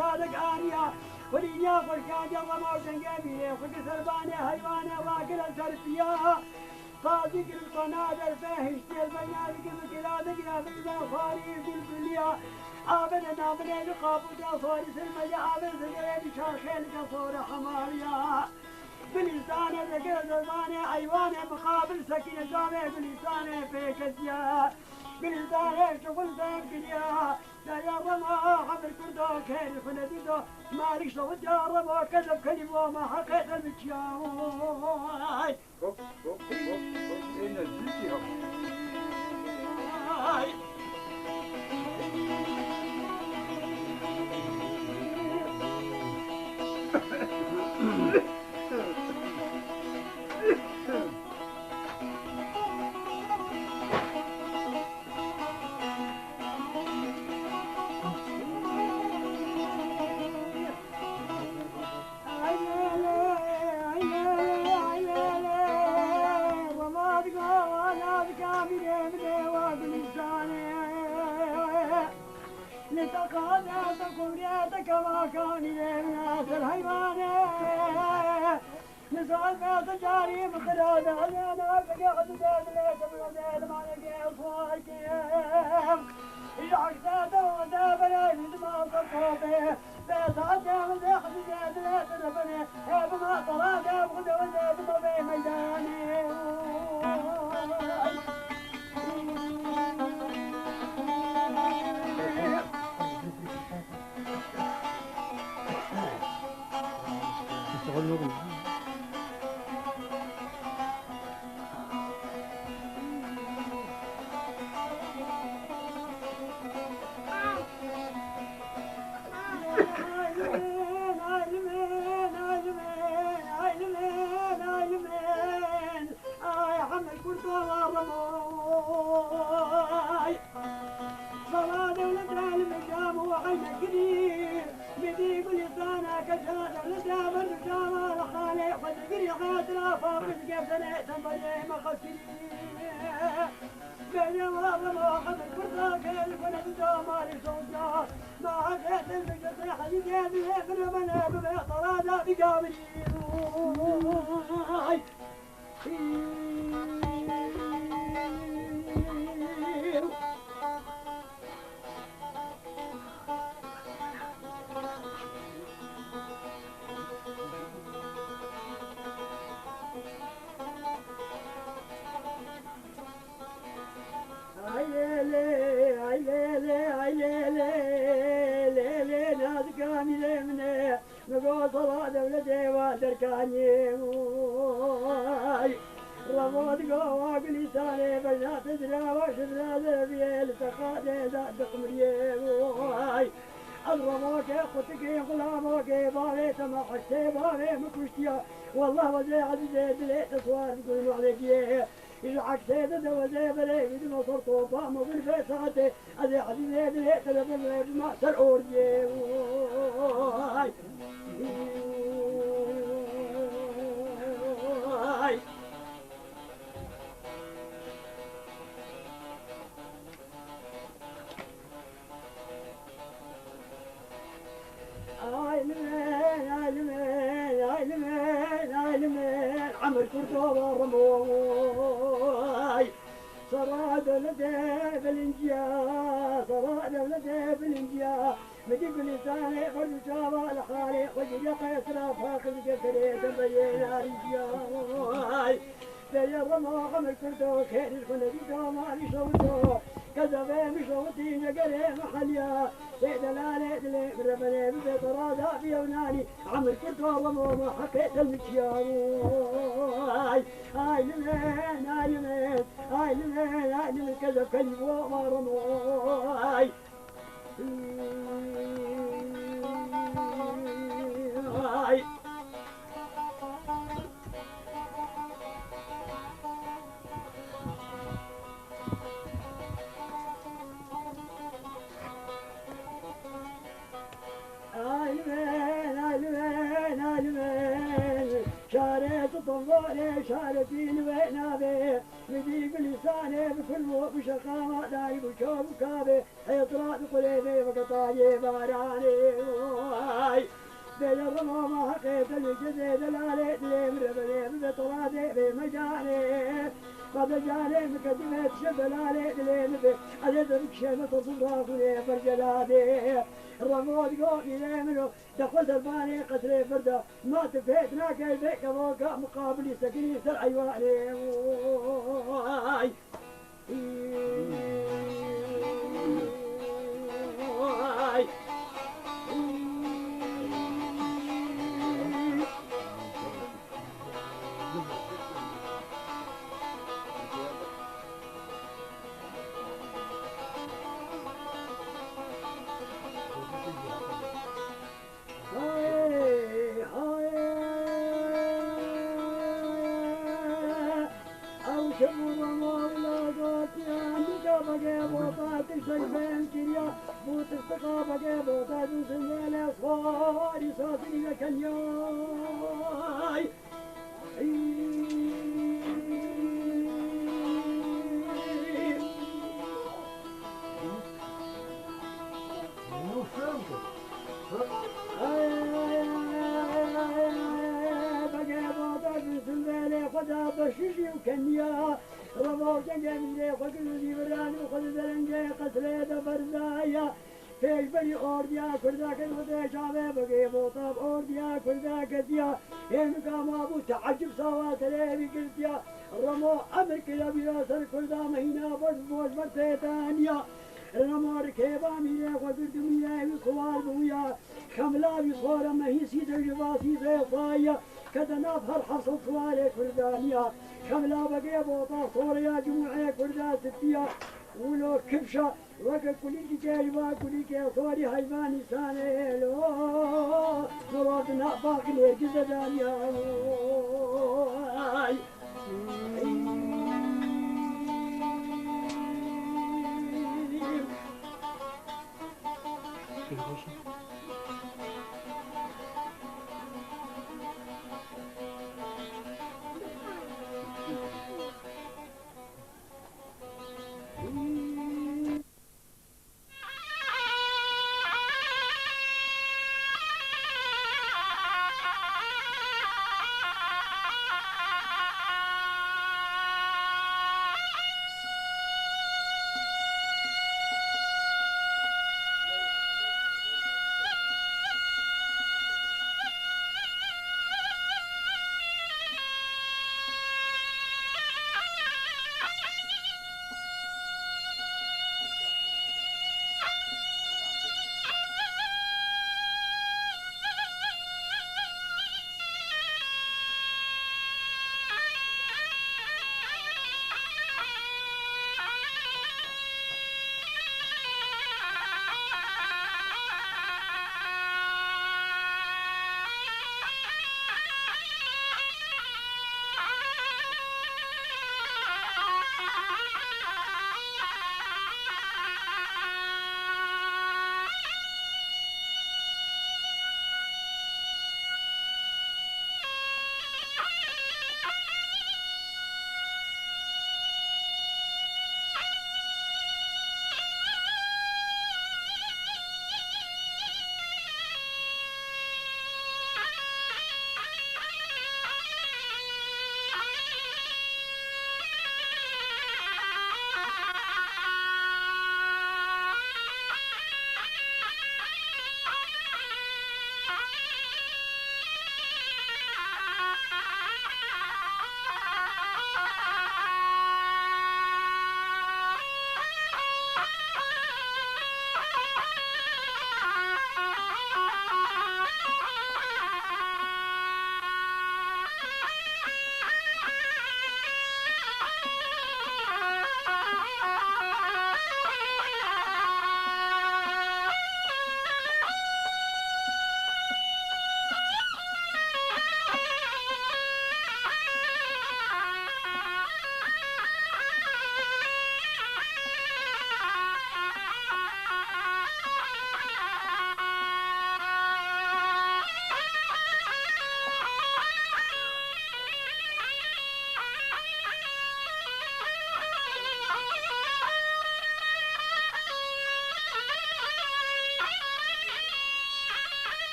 صادق آنيا ولينيا فركان جرى موجن قبيله فك سربانه حيوانه واكل التربيه صادق القنادر فهشت البنادق بكلادق يا بلدا خاري بالبليا آبنا بني قابودا صوري سلمجا آبنا سجرين شاخين قصور حماريا بلسانه ذكر زربانه أيوانه مقابل سكينة جامع بلسانه فيكسيا بلسانه شغل سيبكنيا يا رما حمل كردو كير فنديدو مالك صوت يا رما كذب كلمة وما حقيت المتشاوي كما كان الناس الحيوانات نزال ما تجاري مقراد علينا بقعد زاد ليس من ما لقي اصوات العقدات وداب ليس ما صفوته بس عجب زحد زاد ليس ربنا بما طراد ابغد وزاد ما ميداني والله وزي عزيزي بليت صوار يقولون عليك يه يزعك سيدة وزي بليت بدي ما صرت وفاهم وبالفي ساعتي أزي عزيزي بليت لبليت ما سرعور يه عمر كردوبة رموي صراد ولده بالانجيا صراد ولده بالانجيا مجيب لساني فرد شابا لحالي وجد قيسرا فاخذ كسري تبين رجيا يا رما عمر كردوبة خير الخندي مالي صوتو كذا مشوتي نقري محليا سيد لالي دلي بربني بطرادا بيوناني عمر كنت والله ما حكيت المكياي هاي لمن هاي لمن هاي لمن هاي لمن كذا كلب وما رموي هاي طوالي شارتين وينابي يديق لساني بكل بشقامة دايب وشوب كابي حيطرات قليبي وقطاي باراني بجر ما حقيت الجديد العلي دليم بطرادي بمجالي قد جالي مكدمة شبل علي دليم عدد بكشمة صدراك لي فرجلادي الرمود قومي ليمنو دخلت الباني قتلي فرده ما تفيتنا كيفك ابوك مقابلي سكني سرعي وعلي سيفين كريا بوت استقابة بوتا دوسيلة صاري صافي لك الياي خدا بشيشي وكنيا رموك جميلة وكل براني وخذ ذرنجي قتلي دفرزايا فيش بني أورديا كردا كذا شابه بقي بوطاب أورديا كردا كذيا يمكا ما بو تعجب سوات لي بقلتيا رمو أمر كلا بياسر كردا مهينا بوش برتيتانيا رمو ركيبا ميلي وقرد ميلي وصوار بويا كملا بصورة مهي سيد الجباسي زيصايا كذا نظهر حصل صواري كردانيا كملا بقي بوطا صوريا جمعي كردا ستيا ولو كبشة وقت كلي جاي وكلي صوري حيواني ساني لو نرد نقباق لي جزدانيا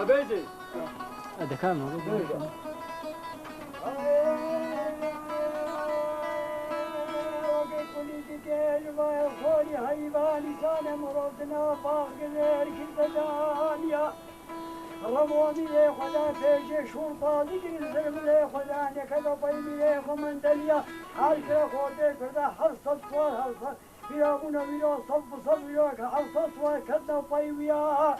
بيجي هذا كان موجود. ما يخوني هيباني كان مرضنا باقي ذلك البدانيا رموني لي خدا فيش شرطة ذكر الزلم لي خدا كذا طيبي لي خمن دليا حالك خوتي كذا حرصت سوال حرصت بيابونا بيا صب بيا حرصت سوال كذا طيبيا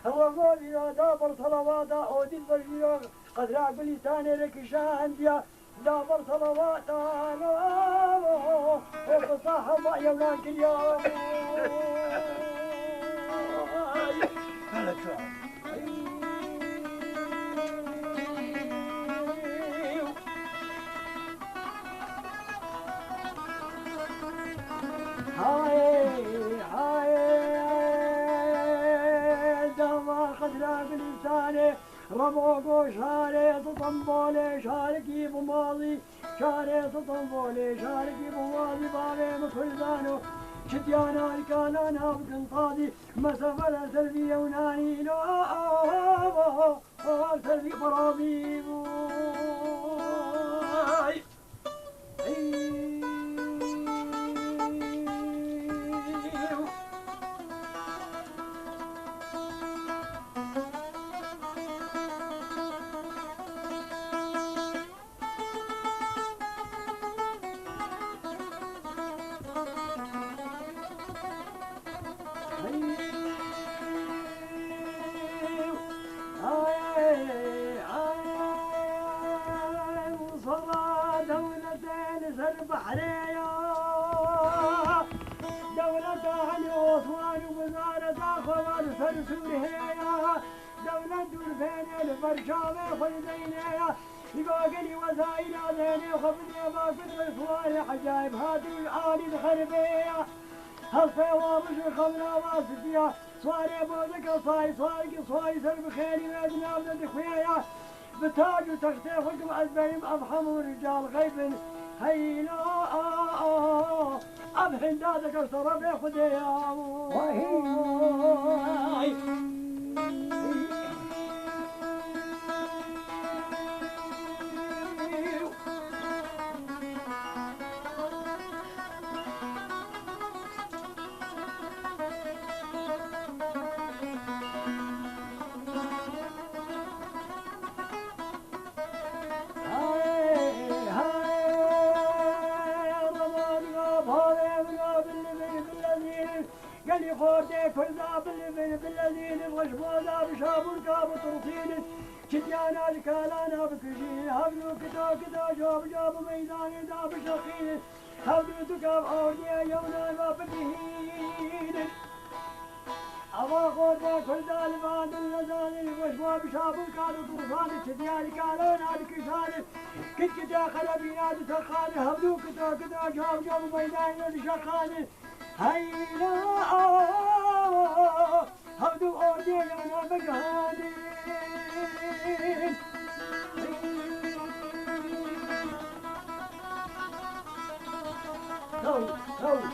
رموني يا دابر صلواتا أودي البشيا قد راق بلساني لك شانديا دابر صلواتا صاحب يا ولاد اليوم ربوكو شاري تطنبولي شاركي بماضي شاري تطنبولي شاركي بماضي بابي مكلدانو شديانا الكالانا بقنطادي مسافة سلبي وناني لو سلبي براضي بحرية دولة أهل عثمان ووزارة أخوان سرسورية دولة دورفين البرشامة خلدينية يقاقلي وزايل ذيني وخفني باكد بالفواري حجايب هاتي الآلي الخربية هالفيوامش الخمرة واسدية صاري بودك صاي صاي سر بخيري ويدنا ابن دخوية بتاج وتختي حكم أزبيم أضحم ورجال غيب هيلا أبحن دادك الصرف يا خديا قال خورتي كل ذاب بالذين الغشبونا بشابور كابو ترطين شديانا الكالانا بكشين هبلو كتا جاب ميدان داب شقين هبلو تكاب أوديا يونا وابكين أبا خورتي كل ذالبان اللذان الغشبونا بشابور كابو ترطين شديانا الكالانا بكشين كتا خلبينا بسخان هبلو كتا جاب ميدان شقين هيلا هبدو أودي أنا بقهاني تو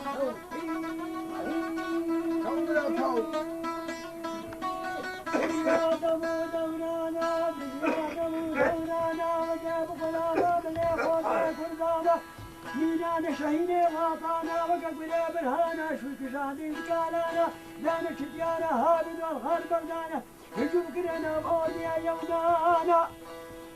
ميدان شهيني غاطانا وقبل برهانا شوك شادي كالانا دانا شديانا هابد والخال بردانا هجوم كرنا بأوديا يومانا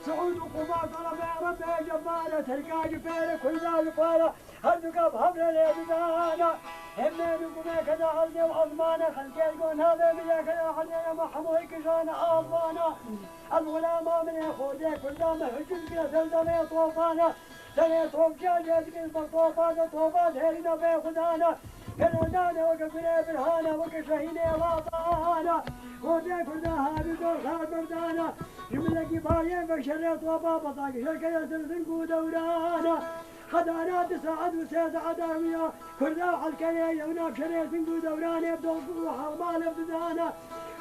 سعود وقما طلب ربي جبارة تلقى جفير كل ذا قالا هل تقف حمل ليبدانا همين وقما كذا حلني وأضمانا خلقي يقول هذا بيا كذا حلني محموي كشانا أضمانا الغلام من يخوضي كل ذا مهجم كذا سلدنا طوفانا سنة توفجان يدك البطوفات طوفات هيرنا بيخدانا كنودانا وكفنا برهانا وكشهينا واطانا ودي كلنا هابي دور خار بردانا جملة كفاية بشرية طوفا بطاق شركة يسلسل قودورانا خدانا تساعد وسيد عداوية كلنا حلقية يونا بشرية قودورانا يبدو وحرمال ابتدانا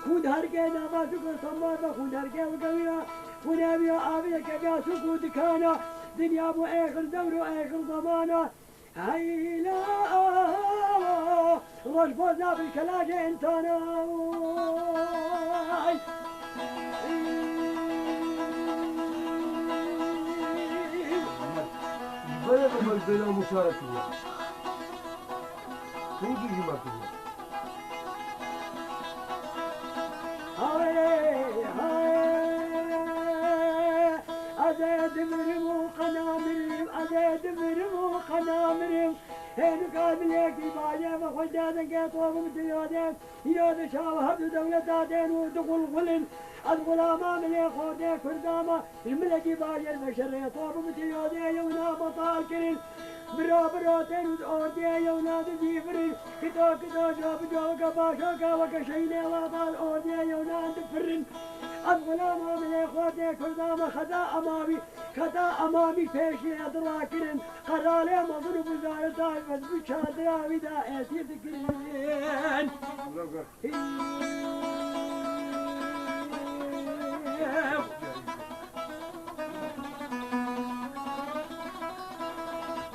خود هرقينا ما شكر صمامة خود هرقية وقوية ونبيا آبية كبيا سكوت كانا دنيا بو آخر دور وآخر ضمانة هيلا رجبوزنا بالكلاجة انتانا يوم البلا مشاركة هيجي جماعة أزيد مرمو قنامرم أزيد مرمو قنامرم هين قابل يكي باجي وخجادا كيطوب متيودين يود شاوه دولة دين ودخل غلن أدخل أمام اليخودي كرداما الملكي باجي البشر يطوب متيودين يونا بطال كرين برو تنود أوردي يونا دجيفرين كتو جو قباشوكا وكشيني وطال أوردي يونا دفرين أدخل أمام اليخودي كرداما خدا أمامي فيشي أدراكرين قرالي مضرب وزارة بس بشادرا ودا أتي ذكرين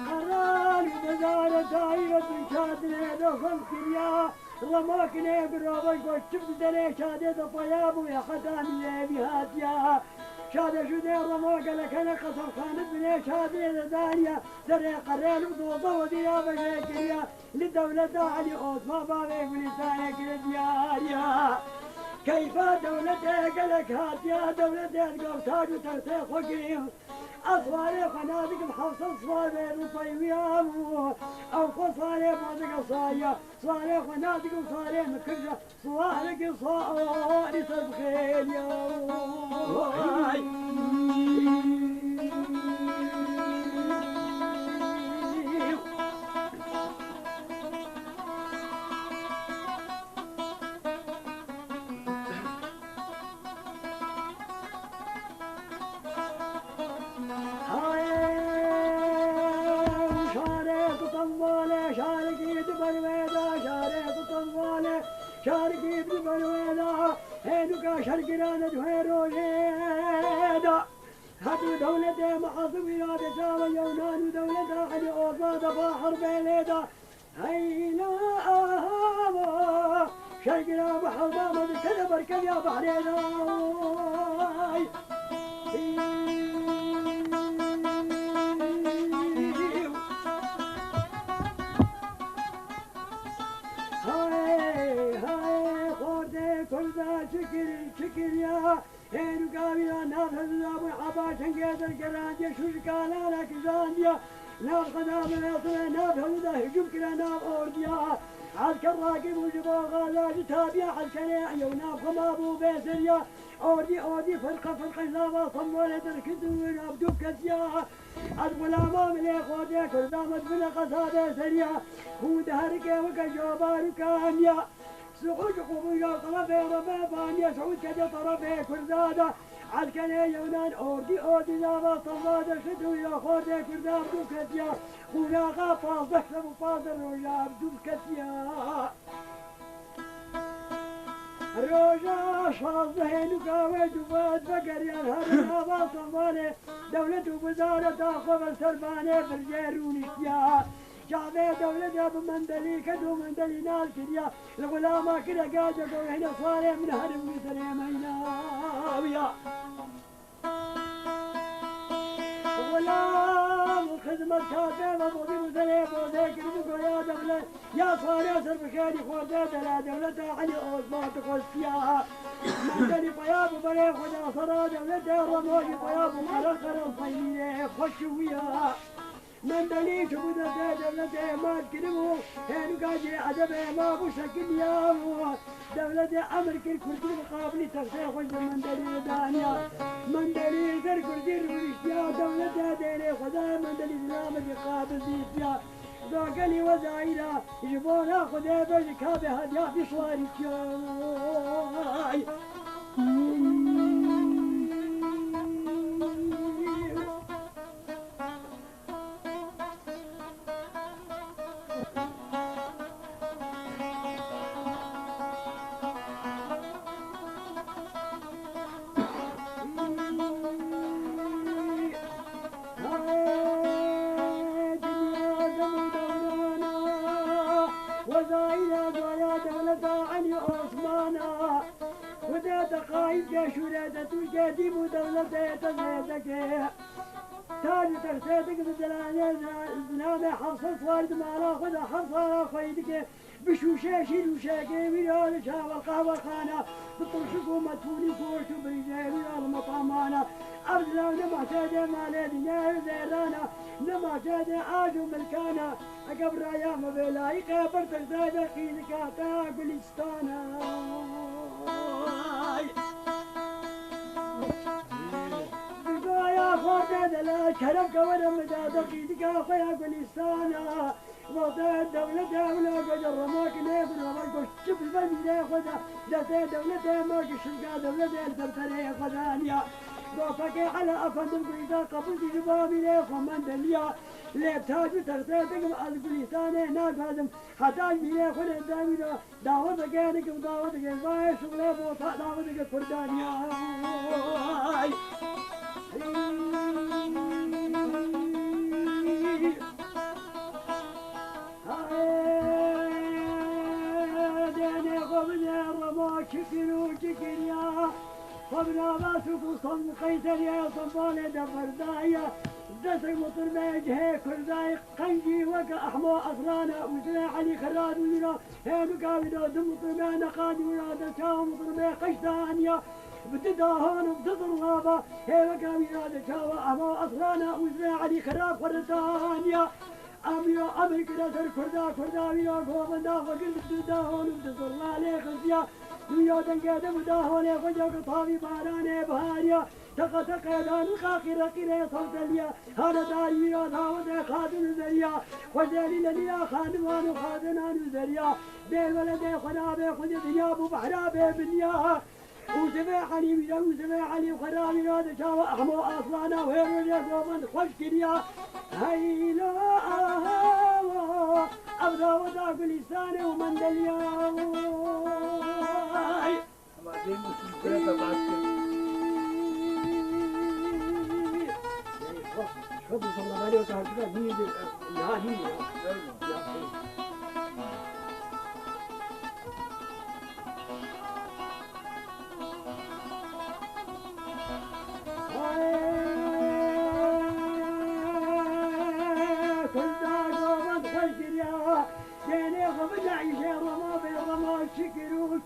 قرالي وزارة بشادرا دخل كريا رماكني بروبي قشبت دني شادي طيابو يا خدامي بهاتيا شادي شدي رماك لك انا قصر خانت بني شادي لدانيا سري قرين وضوضة وديا بشيكريا للدولة علي اوت ما بابي ولسانك لدياريا كيف دولتك لك هاتيا دولتك قوتاج وترتيخ وقريم أصواري خنادق محوصل صواري الطيوية أو صواري مادق صايا صواري خنادق وصواري مكرجة صواري صواري تبخيل يا شاركي ببلويدا هيدوكا شرقنا دوهيرو ليدا هاتو دولة محاصب إرادة شاوى يونان ودولة علي أوصاد بحر بليدا هينا شرقنا بحر بامد كذا بركب يا بحرينا شكر يا هينو قابلا نافذ أبو الحباش انقيد الكرانجة شوشكالا لك زانيا ناف قدام الأصل نافذ ذا هجوم كلا ناف أورديا عسكر راكب وجبا غالا جتابيا عسكريا يوناف خمابو بيسريا أوردي فرقة لابا صمولة الكدوين أبدو كتيا أدخل أمام الإخوة كردامت بلا قصابة سريا خود هركي وكجوبار كاميا سعود قبيل طرفي ربابان سعود كذا طرفي كردادة عسكري يونان أوردي لابا صمادة شدو يا خودي كرداب دوكتيا ولاغا فاضح وفاضل وجاب دوكتيا روجا شاظهين وقاوي دوبات بقريان هذا لابا صماني دولة وزارة خبر سرباني بالجيرونيتيا شعبي دولة أبو مندلي كدو مندلي نال كريا الغلامة كده قاعدة هنا صاري من هرم ويسري ميناويا غلام خدمة شعبي وضوضي وزري بوزي كده يا دولة يا صاري أسر بخيري خوزي دلا دولة علي أوزما تقول فيها مندلي طياب وبري خدا صرا دولة رموجي طياب ومرقر الصينية خشويا مندلي شبود دولة ما تكلمو هنو قاجي عجبه ما بشكل يامو دولة أمريكا الكرسي مقابلي تغسي خوش مندلي دانيا مندلي ذر كرسي روشيا دولة ديني خدا مندلي زلامة قابل ديسيا ذاقلي وزايرا يجبونا خدا بجكابي هديا في صواري شاي تاج ترتدق بالدلال زنابه حصلت وارد ما لا خذ حصل خيدك بشوشاشي وشاكي ويا شاو القهوة خانة بطرشكو متوني كورت بريجي ويا المطامانة أرجع نمعتاد مالي دنيا زيرانا نمعتاد آجو ملكانا أقبر أيام بلايقة برتزاد خيدك تاقل استانا يا خواجة دلا كرمك ولا مداد خيدك أخويا قليستانا وضع الدولة دولة قد الرماك نيبن ومرقش شوف البني خدا جاتي دولة ماك الشرقة دولة البرتري خدانيا دوفك على أفندم قريدا قبل جبابي ليخ ومن دليا ليبتاج وتغتاتك مع القليستاني هناك هادم حتاج بيليخ ونهدامي دعوتك انك ودعوتك الباية شغلي بوطا دعوتك الكردانيا شكلوا شكليا قبنا ما سوقوا صن قيتر يا صنبال دبر دايا دسك مطر بيجه كل دايق قنجي وكا أحمو أصلانا وسنا علي خراد وينا هينو كابدا دم مطر بينا قادي وينا دشاو مطر بي قشتانيا بدداهون وبدضر غابا هينو كابدا دشاو أحمو أصلانا وسنا علي خراب خردانيا أميو أمريكا دسر كردا وينا قومن دافا قل بدداهون وبدضر لالي خزيا ويا دنقاد مداهوني فجاك طابي باراني بهاريا تقيدان الخاقرة قرية صوت اليا هذا داري يا داود خادم زريا وزالي لنيا خادمان خادنان زريا دير ولدي خنابي خذ ثياب بحرابي بنيا وسماحني ويا وسماحني وخرابي هذا شاوى أحمو أصلانا وهيرو يا قومن خوش كريا هيلا أبدا وداك لساني ومن دليا بعدين مسلسلات بعد شوف صلى الله عليه وسلم هي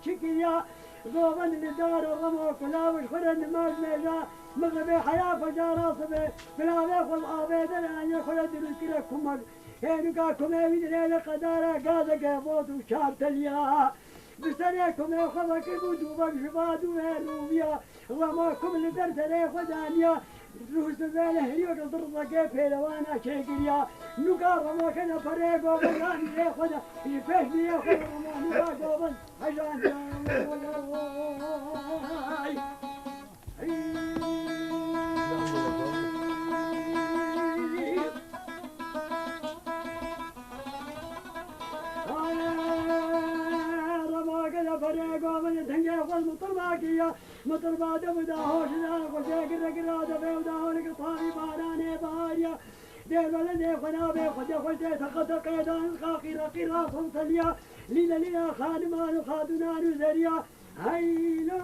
شكريا غوبن ندار الرمو كلا والخرن ما ميزا مغربي حياة فجارة صبي بلا ذاك والآبيد الآن يخرج الكرة كمك هينكا كمي بدري قدارة قادة قيبوت وشاب تليا بسريكم يا خبك البدوبة بشباد وهروبيا وما كم لدرت لي خدانيا روس بينه يوك ضربة كيف وانا شيكيا نقار ما كان فريق وبراني يا خدا يفهمني يا خدا ما نقار وبن عشان فريقا من تنجا والمطر باقية مطر بعد بدا هوشنا وشاكر قرادة بيودا هولك طاري باراني باريا دير ولدي خنابي خدي خدي تقد قيدان خاقرة قرا صمتليا لينا خادمان خادنان زريا هيلا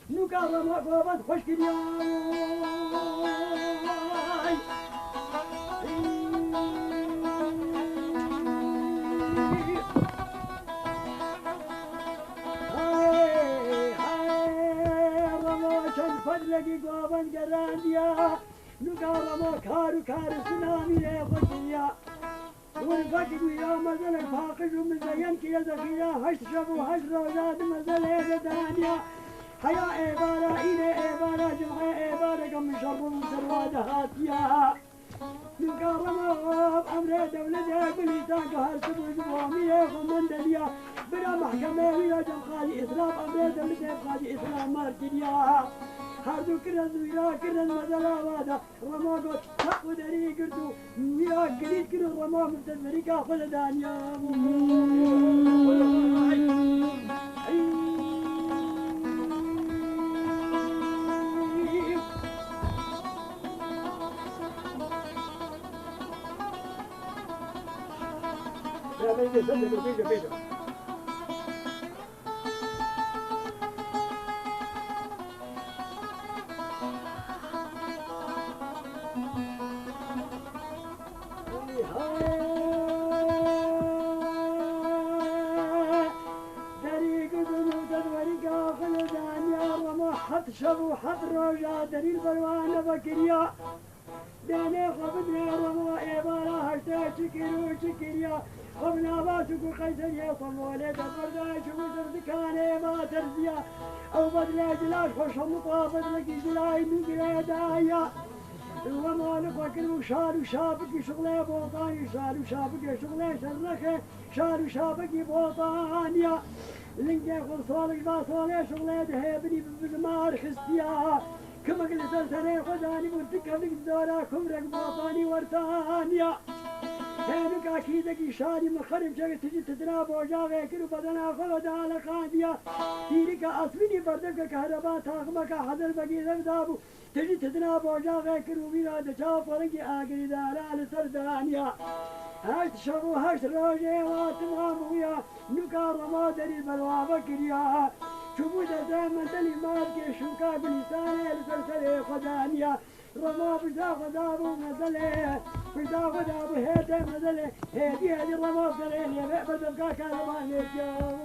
نكرم وقوبت خشكريا فضلك قوبن قرانديا نقارما كارو سنامي لي خديا والفقد ويا مزل الفاقد ومزين كي زخيا هشرب وهشرب زاد مزل دانيا حيا عبارة إلى عبارة جمع عبارة كم شر سرواد هاتيا نقارما أمر دولة بليتان كهر سبوز وامي خمن دليا بلا محكمة ويا جمخالي إسلام أمر دولة خالي إسلام ماركيا هردو كرن ويا كرن مدلا وادا رما قد حق دري قردو ويا قليل كرن رما مبتدري كاخذ دانيا شبو حضر رجا دليل بروان بكريا داني خبدنا رمو إبارة هشتا شكرو شكريا خبنا باسكو قيسر يصلوا ليدا بردا شبو زردكاني ما ترزيا أو بدلا جلاش خوش مطابد لكي جلاي نقرا دايا وما نفكر وشار وشابك شغله بوطاني شار وشابك شغله شرخه شار وشابك بوطانيا لنجا خلصالك باصالي شغله دهبني بالمار خستيا كما قلت سنه خداني منتكب لك دورا كمرك بوطاني ورتانيا هنوك أكيدك شاري مخرب شغل تجي تدراب وجاغ يكرو بدنا خلد على خانديا تيرك أصلي بردك كهرباء تاخمك حضر بقي ذبدابو تجي تدراب وجاغ يكرو بينا دشاف فرنجي آقري دارا لسردانيا هاش شغو هاش روجي واتمام ويا نوكا رمادري بلوا بكريا شبو دائما دلي ماركي شوكا بلساني لسرسري خدانيا رما بجا خدابو مزله بجا خدابو هيدا مزله هيدي هدي رما بزلين يا بيع بدبكا كالمان يجاي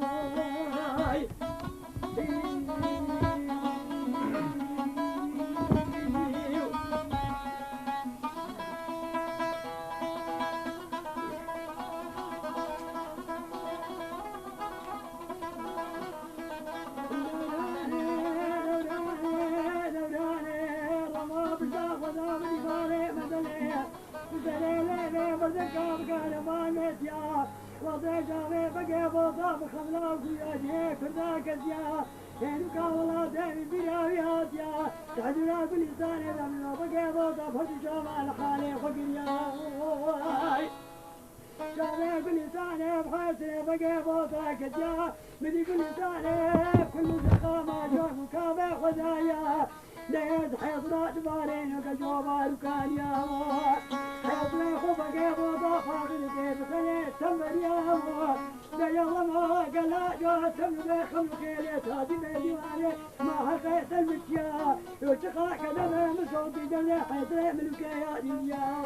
وضجاوي بقى بوضا بخملا وزيادي كرداك زيا هنوكا ولا دامي بيراويات يا تعدنا بالإنسان إذا منو بقى بوضا بخجاوة الحالي فقريا جاوي بالإنسان بخاسر بقى بوضا كجا بدي بالإنسان كل زخامة جاوي كابي خدايا ليز حيطنا دبارين وكجوبا ركانيا حيطنا خوبك بوضا فاقد كيف خليت تمريا بيضا ما قلا جو تمر خمك ليت هادي مليواني ما حقيت المشيا وشقا كدما مسعودي جلي حيطنا ملوكيا دنيا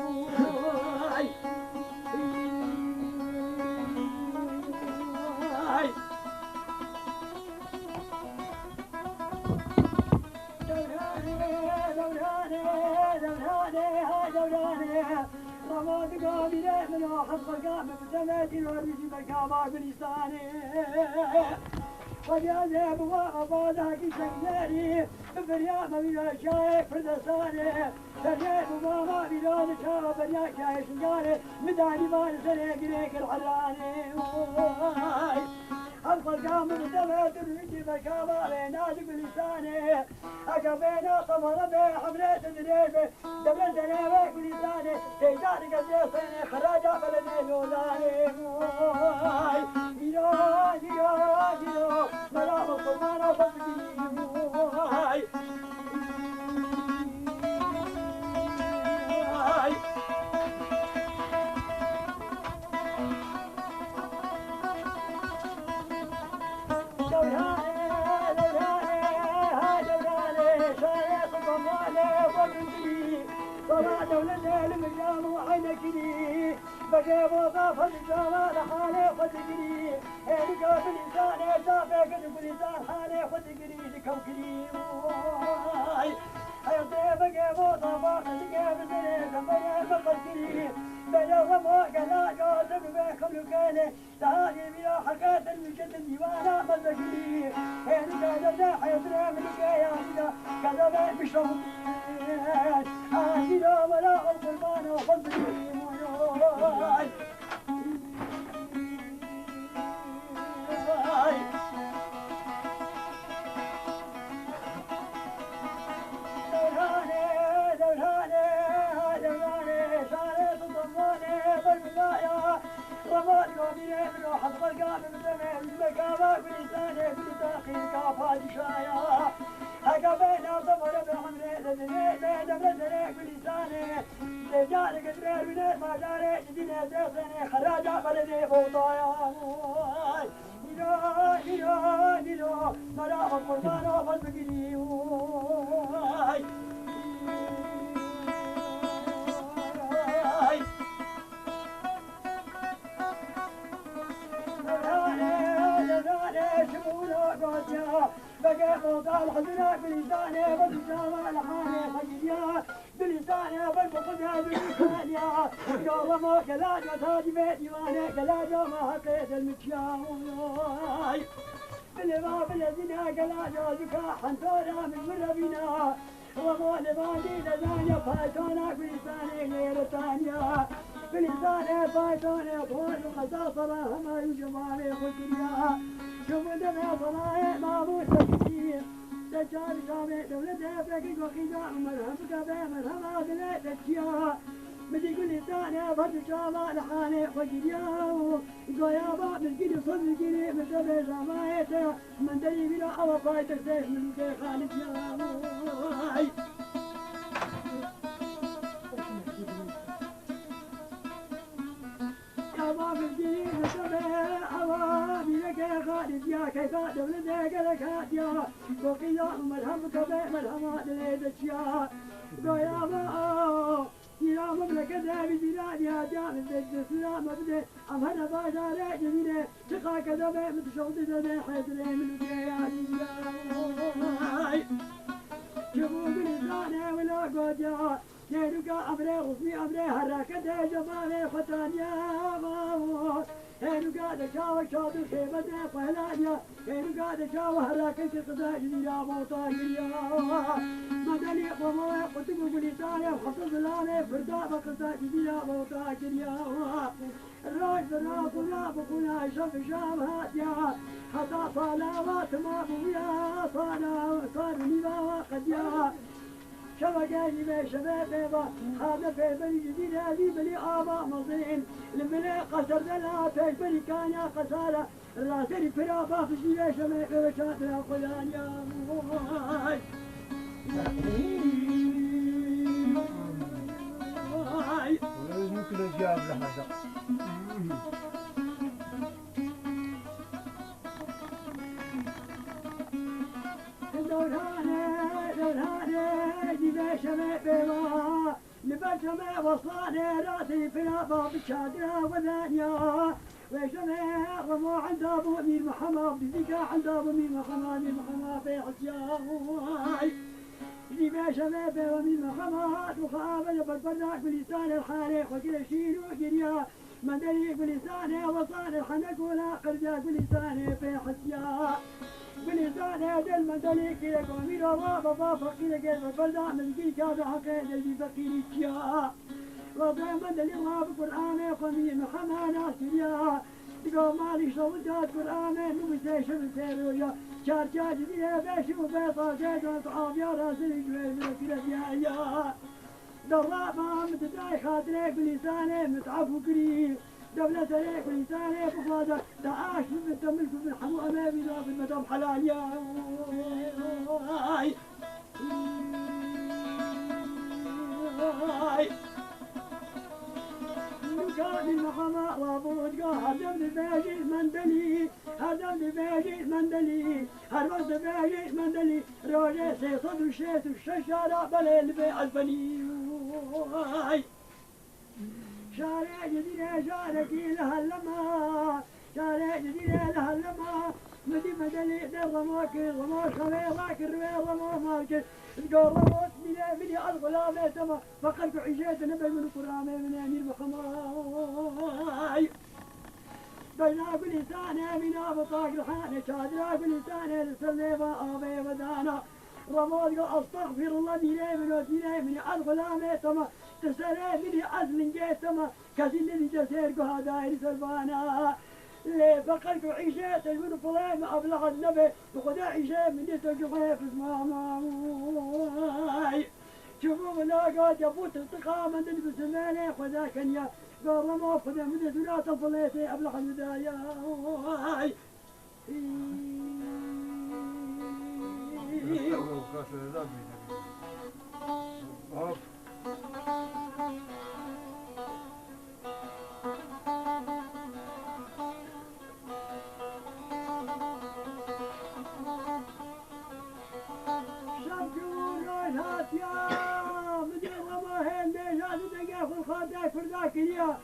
رماد قابل من وحص قام بسمات الورد مكابا بلساني وجاذب وأبادك شكناري بريا مبينا شايف فردساني سريب وماما بلاد شاب بريا شايف شنقاري مداني بان سريق ريك الحراني أبقى قام بسمات الورد مكابا بينادك بلساني أكبينا طمر بحملة دريبه دبل دريبه بلساني تيجارك الجيساني خراجة بلدي لولاني جيرو مرام القرآن وفضلي طلع دولة المجام وعينك لي بقى وظاف الجمال حالي خدقني هيك بالإنسان شافك بالإنسان حالي خدقني لكوكلي حيطي بقى وظاف خدقني بزريك بقى مقلتني بقى وما قلا جوزك بيخم لكالي تعالي بيا حكاة المجد الديوانا مزجلي هيك جدا حيطي منك يا عبدا كذا بشرب عاشنا ولا القربان وفضلي مولاي شارت الضماني بالبداية رماد قومي من حسب القام بالزمان المكابة بلساني بلساقي كافة شايا هكذا ضمر بعمري لدني دبل دريك بلساني رجالك دريك بنيت ما داري جديني زيخني خراجة بلدي بوطايا نيلو مرام القربان وفضلي شمولا قوتيا بقى موضع حزنا بلسانه وبشامة لحانه خجليا بلسانه والبقدها بلسانيا قال ما قلاج وتاج ديوانه قلاج ما حقيت المكياوي بالما بالذين قلاج وزكا حنطورا من مربنا وما لبادي لزانيا فايتونا بلسانه غير ثانيا بلسانه فايتونا فوق خصاصرا هما يجمعنا خجليا شوف دمع صنايع مابوس تكتير تجار شامع دولة فاكي وخيجا مرهم كبه مرهم عادلة تكيا مدي كل ثانية فرد شامع لحاني خجليا قيابا بالكيد صد الكيد مرتبه شامعيته من دلي بلا أو فايتك سيف من كي خالد يا أمام الدين سبع أوامي لك خالد يا كيف دولتك لك يا وقيا مرهم كبع مرهم ليدك يا قياما يا مملكة ذهب زلال يا جامل بيت السلام مبدأ أمهر باشا جميلة شقاك دبع متشوط دبع حيث من يا شوفوا بلسانه ولا قوجا يهلك أمره وفي أمره حركته جماله ختانيا يهلك دشاوى شاطر خيبته فهلانيا يهلك دشاوى حركته قضاء جديدا موطاقيا مدني قموه قطب بلسانه وخصص لانه فرداء بقضاء جديدا موطاقيا الراج براق ولا بقنا شف شام هاتيا حتى صلاوات ما بويا صار نبا قديا شبكاني ما شباب بيضا هذا في بني جديد هذه بني آباء مصرين لمن قصر دلها في بني كان يا قصارى الراسل فرابا في الجيل شمال وشات القلان يا موي ممكن أجاب لهذا شمع لبشمع وصاني راسي في الأباب الشادرة وذانيا وشمع رمو عند أبو أمير محمد بذكا عند أبو أمير محمد في حسياي لبشمع بأمير محمد وخابل بالبرداك بلسان الحالي وكل شيء وجريا من دليل بلسانه وصان الحنك ولا قرجاك بلسانه في حسياي بلسانه دل من دليل كي يكون ميرا بابا فقير كيف البلدة من كي كاد حقيد اللي فقير كيا وضع من دليل الله بقرآن قمير محمد ناصريا تقول مالي شو جات قرآن نبي سيشم سيرويا شار جديد بيشي وبيطا جيد وطعام يا راسل جويل من كلا يا درا ما متداي خاطرك بلسانه متعب وقريب دولة سريك ولسانه بخوادة دعاش من تملك من حمو أمامي لا في المدام حلال يا كان المحمى وابود هدم دباجي المندلي هدم دباجي المندلي هرمز دباجي المندلي روجي سيصد وشيت الشجرة بليل بالبني شارع جديد شاركي لها اللما شارع جديد لها اللما مدي مدلي در رماك رماك خليراك الروي رماك مالك تقول رموت مني الغلام تما فقد عيشت نبي من القرآن من أمير محمد بينا بلسانه من أبطاق الحانة شادرا بلسانه لسليبا أبي ودانا رموت أستغفر الله من الغلام تما تسرى مني أزل جيتما كذل اللي جسيرك هذا سلفانا ليه فقلت عيشات من فلان أبلغ النبي وخذ عيشات من يتجفى في اسماماي شوفوا ملاقا جابوت التقامة من بسماني خذاك يا قال ما خذ من لا تفليتي أبلغ الهدايا كريا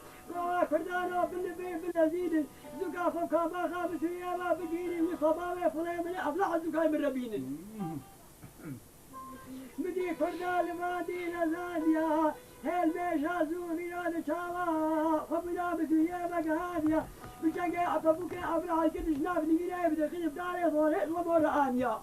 كردانو بالنبي بالعزيز زكاة كما خاب سيارة بجيني وصبابة فلان من أفلح الزكاة من ربين بدي كردال مادي لزاديا هل بيشا زوفي راد شاوا خبنا بدوية بقهاديا بجنجي أبوك أبرا كدش نافني مينا يبدأ خيب داري ضوري ومور آنيا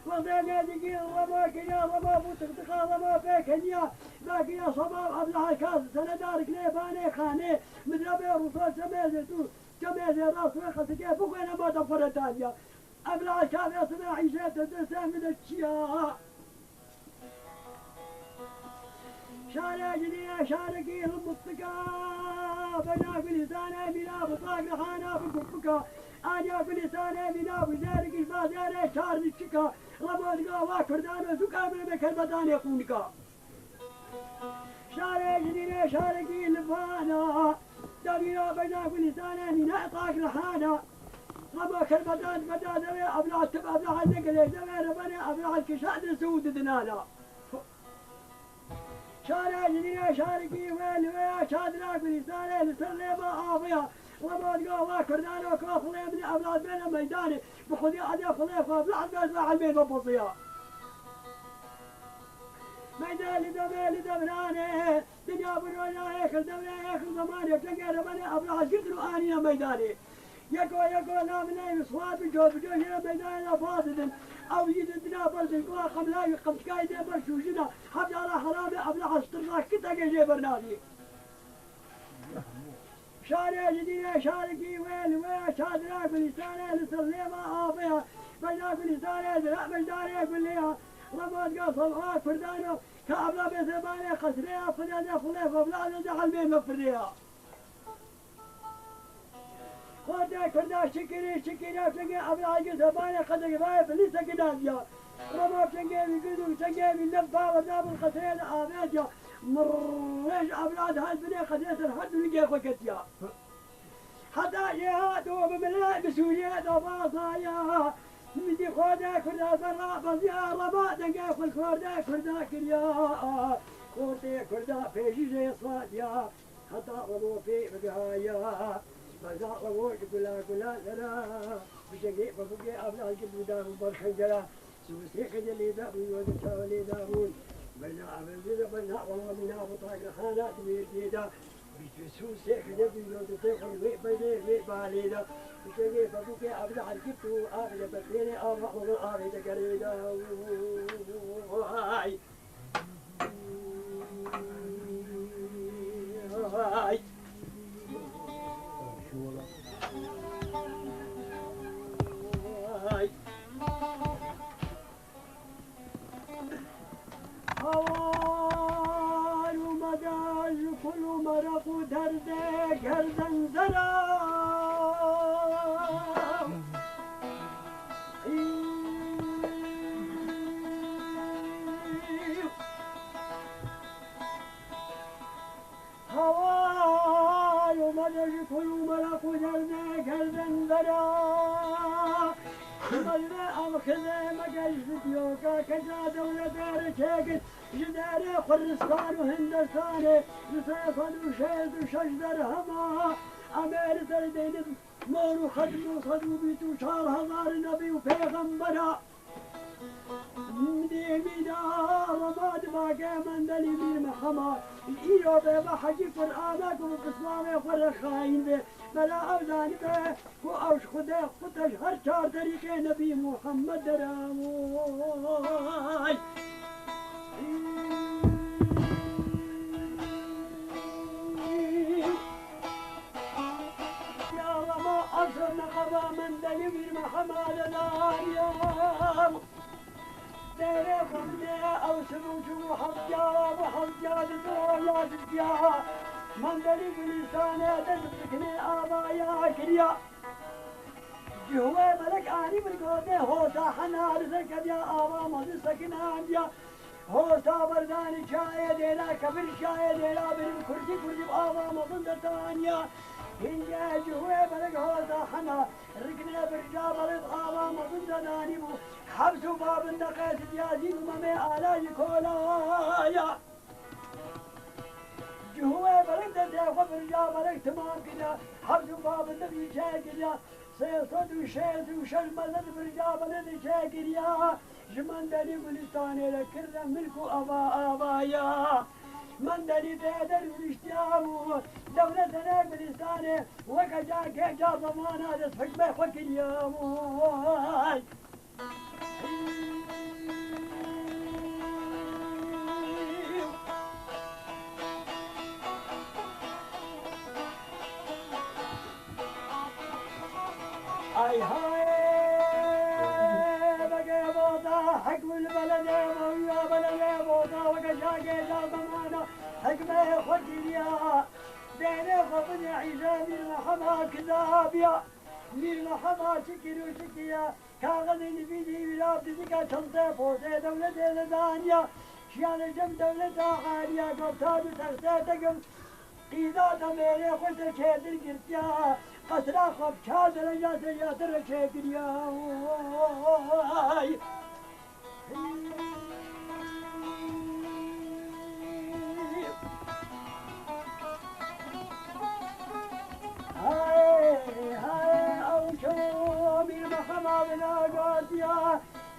وضينا دقي وما كنا وما بوتقتقا وما فيكنيا باقينا صباب أبلع الكاس سندارك ليباني خاني مدربي رسول سميزتو جميزي راس ويخلتك بقينا ما تفرتانيا أبلع الكاس يسمع عيشة تدسى من الشياء شارع جديد شاركي المصطقى بنا بلسانه بنا بطاق لحانا بكبكا أنا بلسانه بنا بزارك البازارة شار الشكا رمضقا وكردان وزكا من بكربتان يقونكا شارع جديد شاركي الفانا دبينا بنا بلسانه بنا طاق لحانا ربا كربتان بدا دوي أبلع تبع أبلع النقل دوي ربنا أبلع الكشاد السود دنانا شارع جديد شاركي وين شادراك بلسانه لسلي ما آفيا وما وكردان وكوخلي من أولاد بين ميداني بخذي عدي خليفة وابلعد بيزمع البيت وبصيا ميداني دبراني دنيا برونا يخل دبراني يخل زماني بتنقى رباني أبلعد قدروا آني ميداني يكو نامني بصواب بجوز هنا ميداني فاسد أو يدنا برزن كوا قبلاي قمشكاي دي برشوشنا حبي على حرامي أبلع اشتراك كتا جي برنامي شارع جديد شاركي وين شادراك بلسانه لسلي ما آفيها بجاك بلسانه درع بجداري كلها رمض قصر فردانه كأبلا بثبانه خسريها فدانا خليفة بلاد دخل بين مفرديها خدا كردا شكري فلقي أبلا قصبانه قد قبايا بلسة قدازيا رمض فلقي بقدو فلقي بالنفا وداب الخسرين آفيتيا مرش أبلاد هالبنية خديت الحد ولقي خوكتيا حتى جهاد وبملاء بسوريا دباصايا بدي خودا كردا برا بزيا ربا دنقا خل كردا كريا كردا فيشي زي صاديا حتى ربو في بقهايا بزا ربو كلا لنا بشقي ببقي أبلاد جبو دارو برخنجلا سوسيق جلي دابو ودشاولي دابون بنا عمل بنا والله بنا بطاق خانات بيدا بتسوس سيخ بيجود سيخ بيدا باليدا بشجع فبوك أبدا الكتو أبدا بخير أروح وأبدا كريدا هاي هاي هاي هوال مداج كل مرق درد گردن زرا هوال مداج كل مرق درد گردن زرا خذنا أم خذنا مجلس فيديوكا كذا دولة دار تاجد جدار خرستان وهندستان لسيفن وشيد وشجر هما أمير زردين مور خدم وصدو بيتو شار هزار نبي وبيغمبرا مدي ميدا رماد باقي من دلي مير محمد إيو بيبا حجي قرآنك وبسمامي خرخاين بي بلا أوزان به و أوش خدا خودش هر چهار طریقه نبی محمد دراموی یا رما أصر نقبا من دليل محمد داريام ديري خمدي أو سبوش وحجا دزويا دزيا من دليل لسانه تسكني آبايا كريا جهوه ملك آني برقوده هوسا حنار سكبيا آبا مضي سكنان بيا هوسا برداني شاية دينا كبر شاية دينا برم كرسي آبا مضي دتانيا هنجا جهوه ملك هوسا حنار رقنا برجا بلد آبا مضي دتاني بو حبسو باب النقاس ديازي ومامي آلاي كولايا جهوه ملك دتاني برجا بلد تمام كده حبسو باب النبي شاية كده سيصد وشيد وشل ملد برجا بلد شاكريا جمن دلي بلساني لكر ملك أبايا من دلي تهدر بالاشتيام دولتنا بلساني وكجاك جا ضمانا دس حكمة فكر يا موي هاي بقى بوضع حكم البلد يا بلد يا بوضع وكشاك يا ضمانا حكمة فكر يا ديني خبن عيسى من محمى كذابيا من محمى شكر وشكيا كاغذ نبيدي بلا بذكا تنطي فوسي دولة لدانيا شيان جم دولة عالية قبطان تغسيتكم قيدات ميري خلط كيدر قرتيا قصرا خب شادر ياسر ياسر شكريا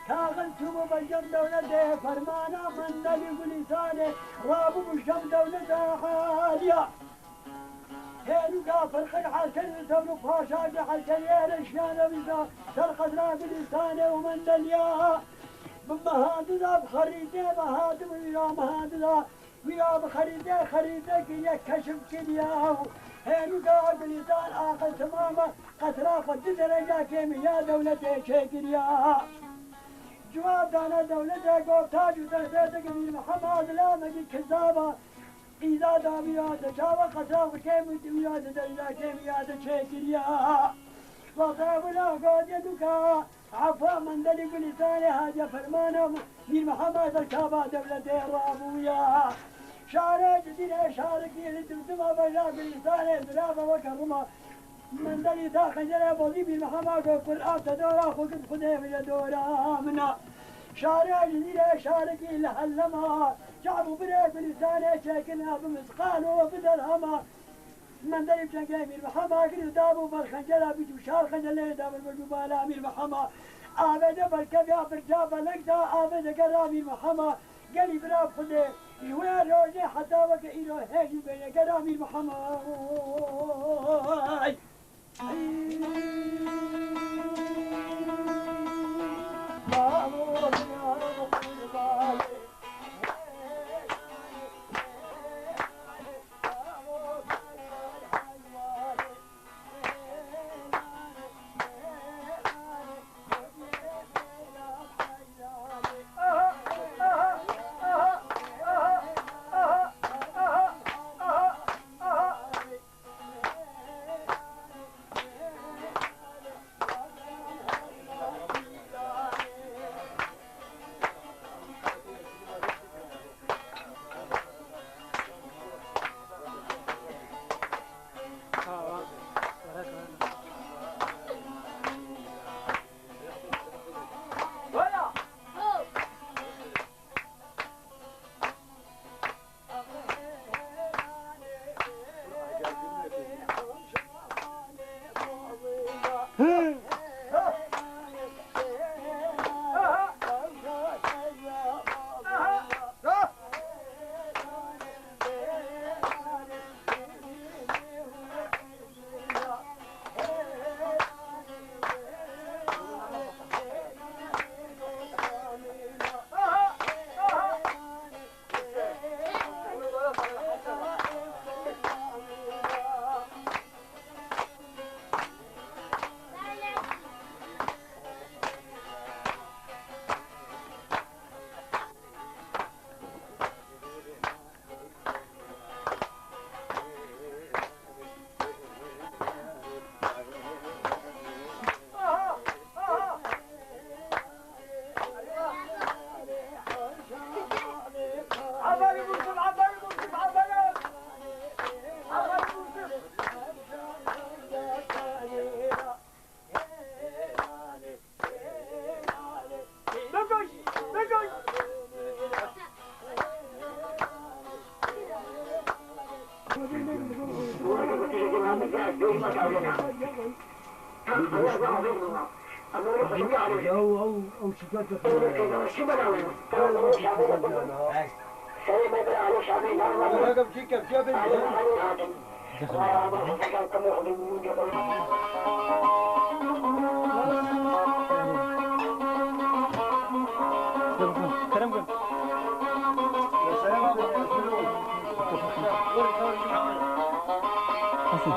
كاغلتم بجم دولته فرمانا من دلي بلسانه رابو بشم دولته حاليا هينو كافر خل حسن تبنو فاشاج حسن يرشيانا بيزا سرقدنا بلسانه ومن دليا بمهادنا بخريطه مهاد ويا مهادنا ويا بخريطه خريطه كي كشف كلياه هينو كافر بلسان آخر تماما قطرا خد درجة كيمياء دولته شكريا جواب دانا دولته قوتاج وتهديتك من محمد لا مجد كذابة إذا داميا تشاوى قصاف كيم دميا تدرجا كيميا تشكريا وطابنا قد يدك عفوا من دلق لسانه هاجة فرمانا من محمد الشابة دولته رابويا شارع جديد شاركي لتمتما بجا بلسانه درابة وكرمة من دلي داخل جرى بوزي بالمحمد والقرآن تدورا خلق خده بجدورا منا شارع جديد شاركي لحلما شعبوا بريك بلسانه شاكلها بمسقانه وبدرهما من دلي بشنقه من محمد كل دابو بالخنجرة بيجو شار خنجلة دابو بالجبالة من محمد آبدا بالكبيا برجابة لقدا آبدا قرى من محمد قالي براب خده جوار روجي حتى وكا إلو هاجي بيا قرى من محمد او شكاية كلام قل حسن